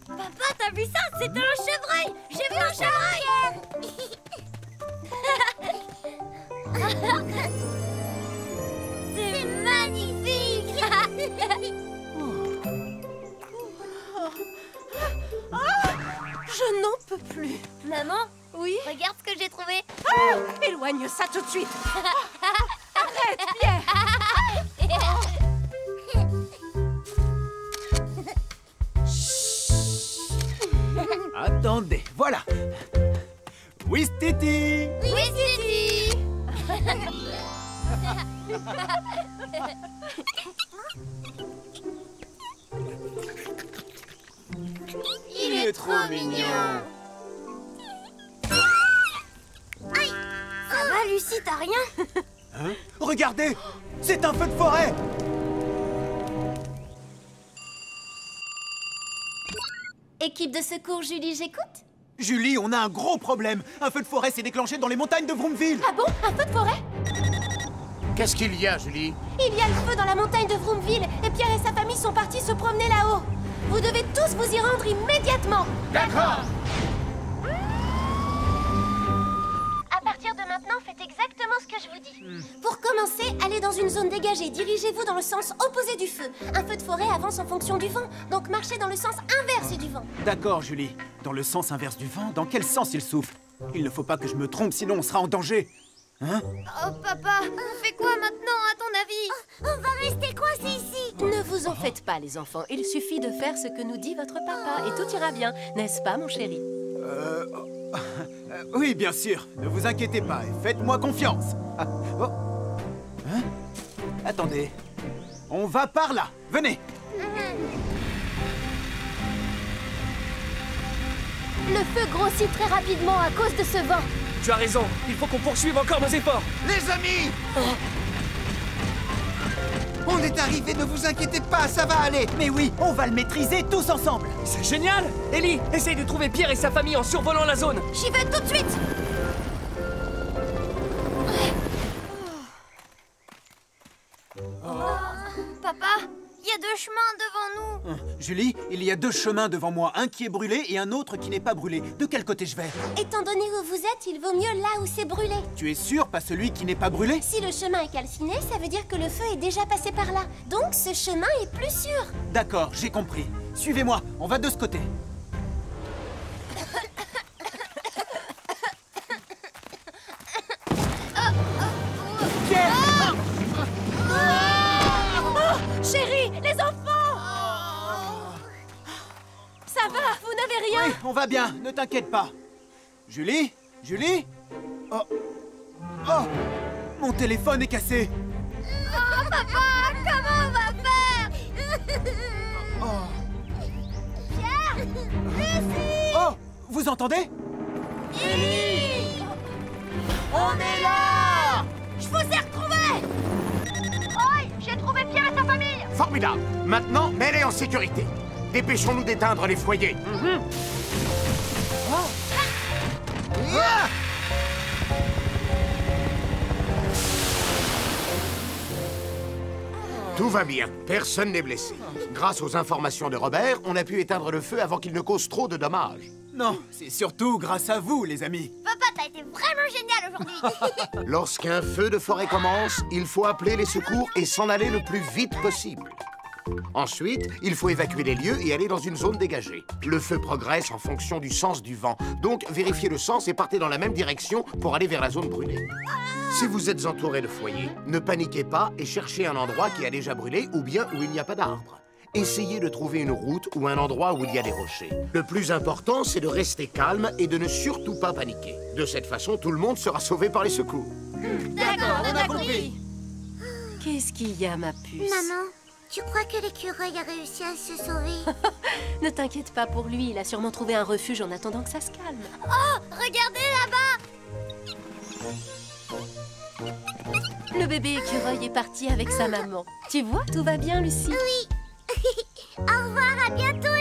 Speaker 4: Papa, t'as vu ça? C'était un chevreuil. J'ai vu un chevreuil. C'est magnifique.
Speaker 12: Je n'en peux plus.
Speaker 4: Maman,
Speaker 12: Oui?
Speaker 4: regarde ce que j'ai trouvé.
Speaker 12: Ah, éloigne ça tout de suite. Arrête, Pierre.
Speaker 11: Attendez, voilà. Ouistiti!
Speaker 4: Oui, Titi.
Speaker 11: Il est trop mignon.
Speaker 4: Aïe. Ça va, Lucie, t'as rien?
Speaker 11: Hein? Regardez! C'est un feu de forêt!
Speaker 3: Équipe de secours, Julie, j'écoute?
Speaker 11: Julie, on a un gros problème. Un feu de forêt s'est déclenché dans les montagnes de Vroomville.
Speaker 3: Ah bon? Un feu de forêt?
Speaker 7: Qu'est-ce qu'il y a, Julie?
Speaker 12: Il y a le feu dans la montagne de Vroomville et Pierre et sa famille sont partis se promener là-haut. Vous devez tous vous y rendre immédiatement.
Speaker 7: D'accord.
Speaker 4: À partir de maintenant, faites exactement ce que je vous dis. Pour commencer, allez dans une zone dégagée. Dirigez-vous dans le sens opposé du feu. Un feu de forêt avance en fonction du vent, donc marchez dans le sens inverse du vent.
Speaker 11: D'accord, Julie. Dans le sens inverse du vent, dans quel sens il souffle? Il ne faut pas que je me trompe, sinon on sera en danger. Hein?
Speaker 4: Oh, papa, on fait quoi maintenant, à ton avis? On va rester coincés ici.
Speaker 12: Ne vous en faites pas, les enfants. Il suffit de faire ce que nous dit votre papa et tout ira bien. N'est-ce pas, mon chéri?
Speaker 11: Oui, bien sûr. Ne vous inquiétez pas et faites-moi confiance. Ah, oh. Hein? Attendez. On va par là. Venez.
Speaker 3: Le feu grossit très rapidement à cause de ce vent.
Speaker 1: Tu as raison, il faut qu'on poursuive encore nos efforts.
Speaker 10: Les amis! On est arrivé, ne vous inquiétez pas, ça va aller.
Speaker 11: Mais oui, on va le maîtriser tous ensemble.
Speaker 1: C'est génial! Ellie, essaye de trouver Pierre et sa famille en survolant la zone.
Speaker 12: J'y vais tout de suite.
Speaker 4: Papa, il y a deux chemins devant nous.
Speaker 11: Julie, il y a deux chemins devant moi. Un qui est brûlé et un autre qui n'est pas brûlé. De quel côté je vais?
Speaker 4: Étant donné où vous êtes, il vaut mieux là où c'est brûlé.
Speaker 11: Tu es sûr, pas celui qui n'est pas brûlé?
Speaker 4: Si le chemin est calciné, ça veut dire que le feu est déjà passé par là. Donc ce chemin est plus sûr.
Speaker 11: D'accord, j'ai compris. Suivez-moi, on va de ce côté. Pierre!
Speaker 12: Chérie, les enfants! Ça va, vous n'avez rien?
Speaker 11: Oui, on va bien, ne t'inquiète pas. Julie? Julie? Oh. Oh! Mon téléphone est cassé!
Speaker 4: Oh, papa, comment on va faire?
Speaker 11: Oh!
Speaker 4: Pierre! Lucie!
Speaker 11: Oh! Vous entendez?
Speaker 4: Ellie! On est là! Je vous ai retrouvé! Oi, j'ai trouvé Pierre et sa famille!
Speaker 7: Formidable! Maintenant, mets-les en sécurité. Dépêchons-nous d'éteindre les foyers. Tout va bien, personne n'est blessé. Grâce aux informations de Robert, on a pu éteindre le feu avant qu'il ne cause trop de dommages.
Speaker 11: Non, c'est surtout grâce à vous, les amis.
Speaker 4: Papa, t'as été vraiment génial aujourd'hui!
Speaker 7: Lorsqu'un feu de forêt commence, il faut appeler les secours et s'en aller le plus vite possible. Ensuite, il faut évacuer les lieux et aller dans une zone dégagée. Le feu progresse en fonction du sens du vent, donc vérifiez le sens et partez dans la même direction pour aller vers la zone brûlée. Si vous êtes entouré de foyers, ne paniquez pas et cherchez un endroit qui a déjà brûlé ou bien où il n'y a pas d'arbres. Essayez de trouver une route ou un endroit où il y a des rochers. Le plus important, c'est de rester calme et de ne surtout pas paniquer. De cette façon, tout le monde sera sauvé par les secours.
Speaker 12: D'accord, on a compris.
Speaker 13: Qu'est-ce qu'il y a, ma puce?
Speaker 4: Maman, tu crois que l'écureuil a réussi à se sauver?
Speaker 13: Ne t'inquiète pas pour lui, il a sûrement trouvé un refuge en attendant que ça se calme.
Speaker 4: Oh, regardez là-bas!
Speaker 13: Le bébé écureuil est parti avec sa maman. Tu vois, tout va bien, Lucie?
Speaker 4: Oui. Au revoir, à bientôt,